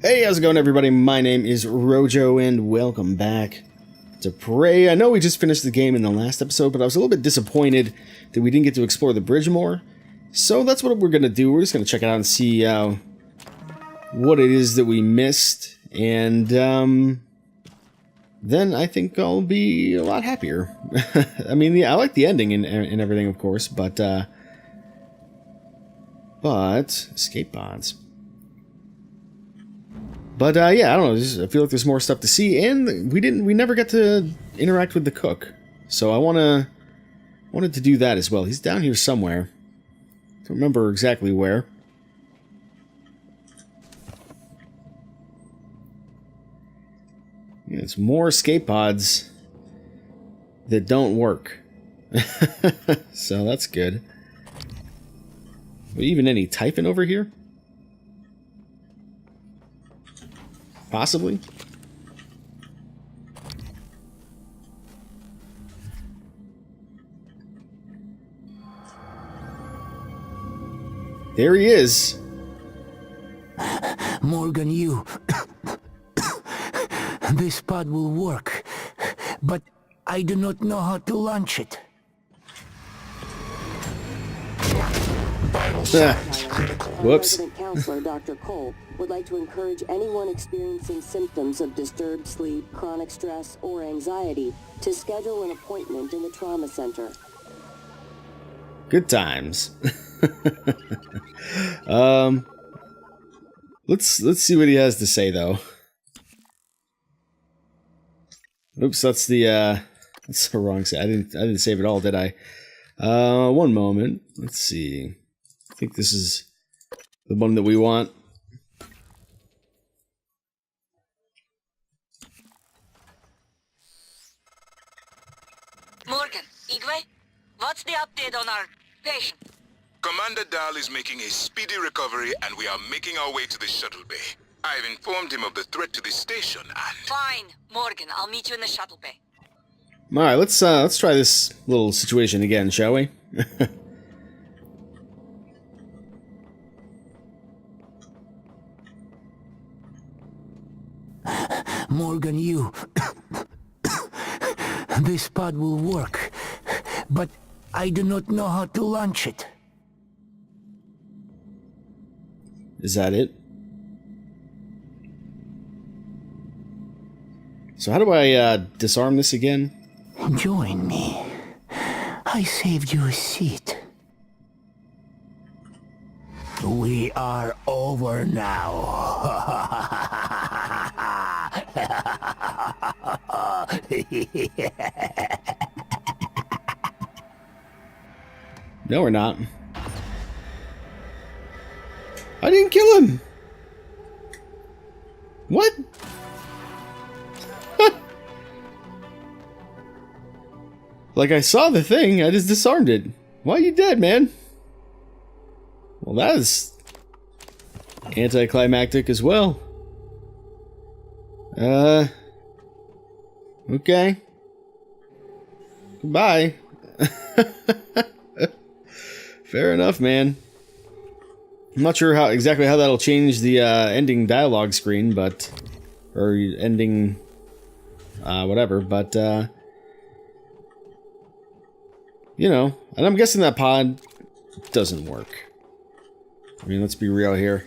Hey, how's it going, everybody? My name is Rojo, and welcome back to Prey. I know we just finished the game in the last episode, but I was a little bit disappointed that we didn't get to explore the bridge more. So that's what we're going to do. We're just going to check it out and see what it is that we missed. And then I think I'll be a lot happier. I mean, yeah, I like the ending and everything, of course, but escape pods. But yeah, I don't know. I feel like there's more stuff to see, and we never got to interact with the cook. So I wanted to do that as well. He's down here somewhere. Don't remember exactly where. Yeah, it's more escape pods that don't work. So that's good. Even any typhon over here? Possibly. There he is. Morgan, you... This pod will work, but I do not know how to launch it. Whoops. Resident Counselor Dr. Cole would like to encourage anyone experiencing symptoms of disturbed sleep, chronic stress, or anxiety to schedule an appointment in the trauma center. Good times. Let's see what he has to say, though. Oops, that's the wrong save. I didn't save it all, did I? One moment. Let's see. I think this is the one that we want. Morgan, Igwe, what's the update on our patient? Commander Dahl is making a speedy recovery, and we are making our way to the shuttle bay. I've informed him of the threat to the station, and... Fine, Morgan, I'll meet you in the shuttle bay. Alright, let's try this little situation again, shall we? Morgan, you... This pod will work, but I do not know how to launch it. Is that it? So how do I disarm this again? Join me. I saved you a seat. We are over now. No, we're not. I didn't kill him! What? Like, I saw the thing, I just disarmed it. Why are you dead, man? Well, that is anticlimactic as well. Okay. Goodbye. Fair enough, man. I'm not sure exactly how that'll change the ending dialogue screen, but... Or ending... whatever, but, you know, and I'm guessing that pod doesn't work. I mean, let's be real here.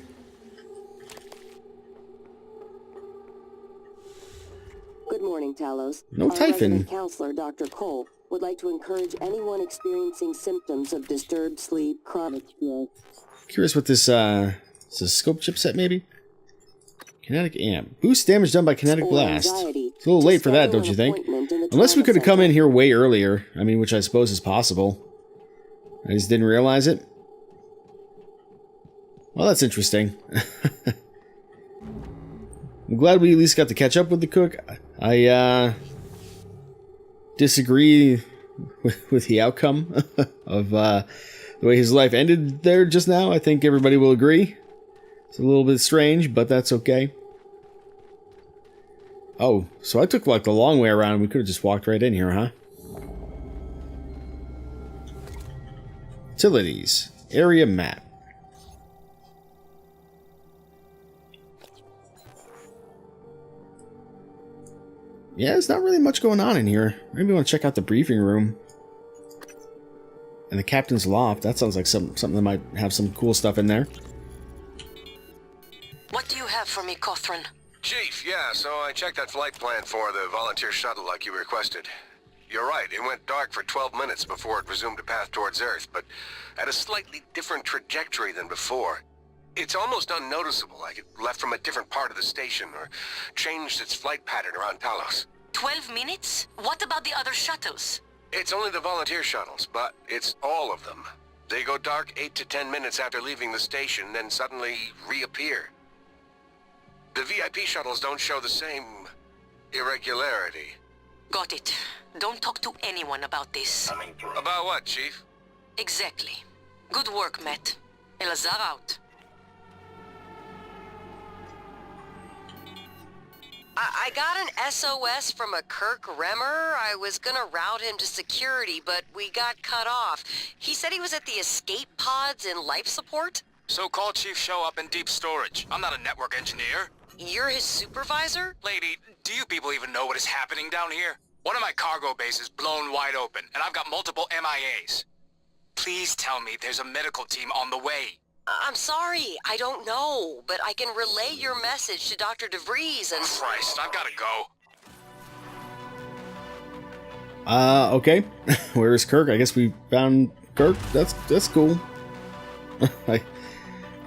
Good morning, Talos. No Our typhon. resident counselor, Dr. Cole, would like to encourage anyone experiencing symptoms of disturbed sleep, chronic stress. Curious what this, is a scope chipset, maybe? Kinetic amp. Boost damage done by kinetic blast. It's a little late for that, don't you think? Unless we could have come in here way earlier. I mean, which I suppose is possible. I just didn't realize it. Well, that's interesting. I'm glad we at least got to catch up with the cook. I, disagree with the outcome of, the way his life ended there just now. I think everybody will agree. It's a little bit strange, but that's okay. Oh, so I took, like, the long way around. We could have just walked right in here, huh? Utilities. Area map. yeah, there's not really much going on in here. Maybe we want to check out the briefing room. And the captain's loft. That sounds like something that might have some cool stuff in there. What do you have for me, Cawthron? Chief, yeah, so I checked that flight plan for the volunteer shuttle like you requested. You're right, it went dark for 12 minutes before it resumed a path towards Earth, but at a slightly different trajectory than before. It's almost unnoticeable, like it left from a different part of the station, or changed its flight pattern around Talos. 12 minutes? What about the other shuttles? It's only the volunteer shuttles, but it's all of them. They go dark 8 to 10 minutes after leaving the station, then suddenly reappear. The VIP shuttles don't show the same irregularity. Got it. Don't talk to anyone about this. About what, Chief? Exactly. Good work, Matt. Elazar out. I got an SOS from a Kirk Remmer. I was gonna route him to security, but we got cut off. He said he was at the escape pods in life support. So call Chief Show up in deep storage. I'm not a network engineer. You're his supervisor? Lady, do you people even know what is happening down here? One of my cargo bases blown wide open, and I've got multiple MIAs. Please tell me there's a medical team on the way. I'm sorry, I don't know, but I can relay your message to Dr. DeVries and... Christ, I've gotta go. Okay. Where's Kirk? I guess we found Kirk. That's cool. I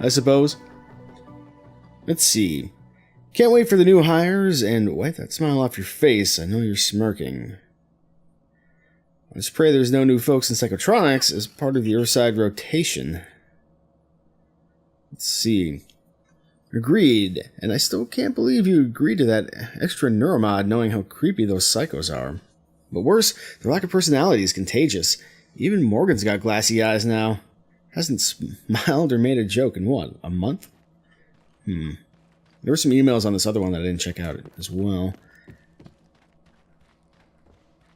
suppose. Let's see. Can't wait for the new hires, and wipe that smile off your face. I know you're smirking. I just pray there's no new folks in Psychotronics as part of the Earthside rotation. Let's see. Agreed. And I still can't believe you agreed to that extra neuromod knowing how creepy those psychos are. But worse, their lack of personality is contagious. Even Morgan's got glassy eyes now. Hasn't smiled or made a joke in what, a month? There were some emails on this other one that I didn't check out as well.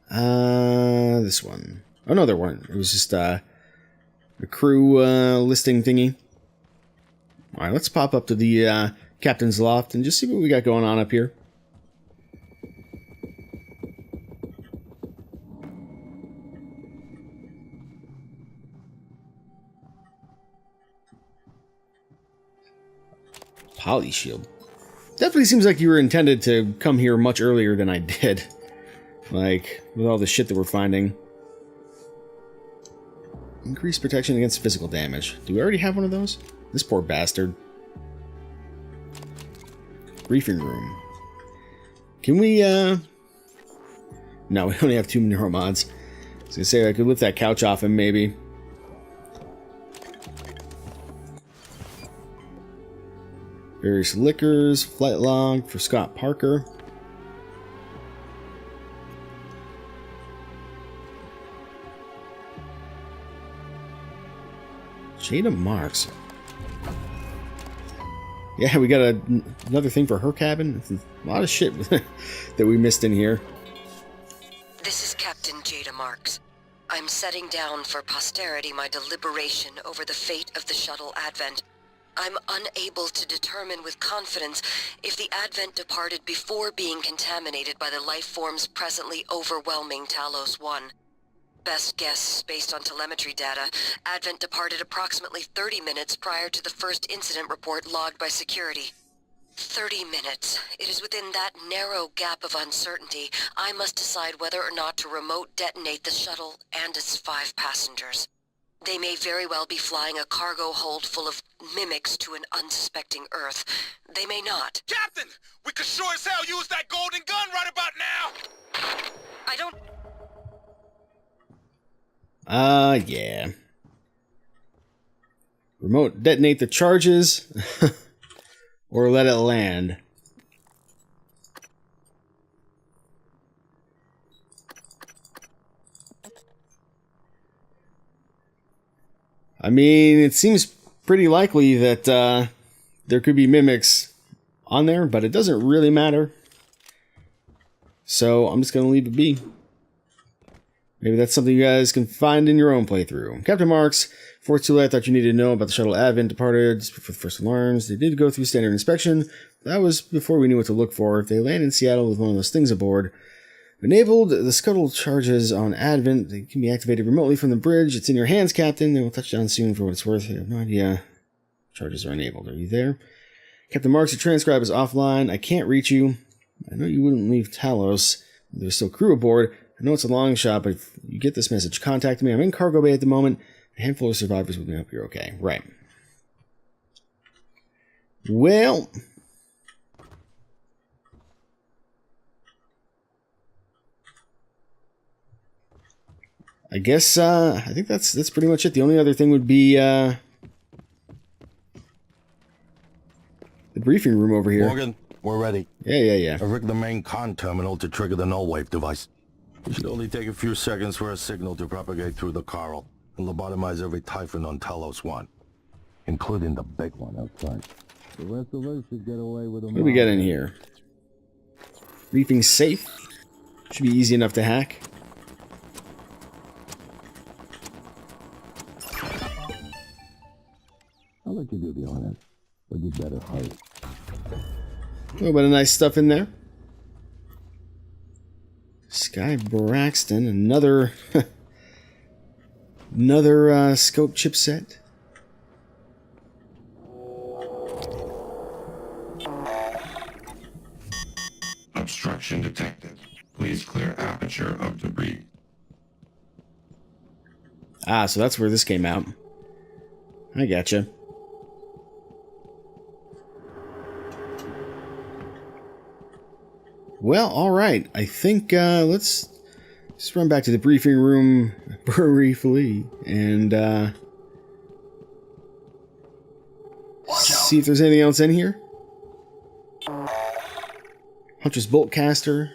This one. Oh no, there weren't. It was just a crew listing thingy. Alright, let's pop up to the captain's loft and just see what we got going on up here. Poly shield. Definitely seems like you were intended to come here much earlier than I did. Like, with all the shit that we're finding. Increased protection against physical damage. Do we already have one of those? This poor bastard. Briefing room. Can we, No, we only have 2 neuromods. I was gonna say I could lift that couch off him, maybe. Various liquors, flight log for Scott Parker. Jada Marks. Yeah, we got another thing for her cabin. It's a lot of shit that we missed in here. This is Captain Jada Marks. I'm setting down for posterity my deliberation over the fate of the shuttle Advent. I'm unable to determine with confidence if the Advent departed before being contaminated by the life forms presently overwhelming Talos 1. Best guess, based on telemetry data, Advent departed approximately 30 minutes prior to the first incident report logged by security. 30 minutes. It is within that narrow gap of uncertainty I must decide whether or not to remote detonate the shuttle and its 5 passengers. They may very well be flying a cargo hold full of mimics to an unsuspecting Earth. They may not. Captain! We could sure as hell use that golden gun right about now! I don't... Yeah. Remote detonate the charges, or let it land. I mean, it seems pretty likely that there could be mimics on there, but it doesn't really matter. So I'm just going to leave it be. Maybe that's something you guys can find in your own playthrough. Captain Marks, before it's too late, I thought you needed to know about the shuttle Advent departed for the first alarms. They did go through standard inspection. That was before we knew what to look for. If they land in Seattle with one of those things aboard, enabled the scuttle charges on Advent. They can be activated remotely from the bridge. It's in your hands, Captain. They will touch down soon for what it's worth. I have no idea. Charges are enabled. Are you there? Captain Marks, your transcribe is offline. I can't reach you. I know you wouldn't leave Talos. There's still crew aboard. I know it's a long shot, but if you get this message, contact me. I'm in cargo bay at the moment. A handful of survivors with me. I hope you're okay. Right. Well, I guess I think that's pretty much it. The only other thing would be the briefing room over here. Morgan, we're ready. Yeah. I've rigged the main con terminal to trigger the null wave device. It should only take a few seconds for a signal to propagate through the coral and lobotomize every Typhon on Talos 1, including the big one outside. The rest of us should get away with them. What do we got in here? Briefing safe. Should be easy enough to hack. I'll let you do the honors, but you better hurry. A little bit of nice stuff in there. Sky Braxton, another another scope chipset. Obstruction detected. Please clear aperture of debris. Ah, so that's where this came out. I gotcha. Well, alright. I think, let's just run back to the briefing room briefly and, see if there's anything else in here. Huntress Boltcaster.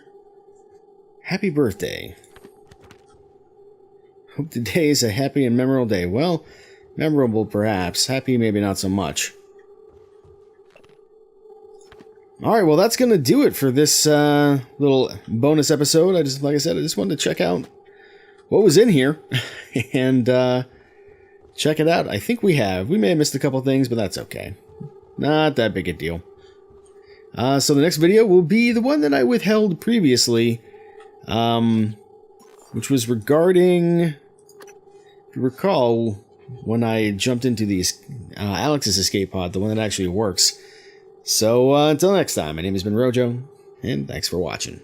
Happy birthday. Hope today is a happy and memorable day. Well, memorable perhaps. Happy maybe not so much. Alright, well that's gonna do it for this little bonus episode. Like I said, I just wanted to check out what was in here and check it out. I think we have. We may have missed a couple things, but that's okay. Not that big a deal. So the next video will be the one that I withheld previously, which was regarding, if you recall, when I jumped into the Alex's escape pod, the one that actually works. So until next time, my name has been Rojo, and thanks for watching.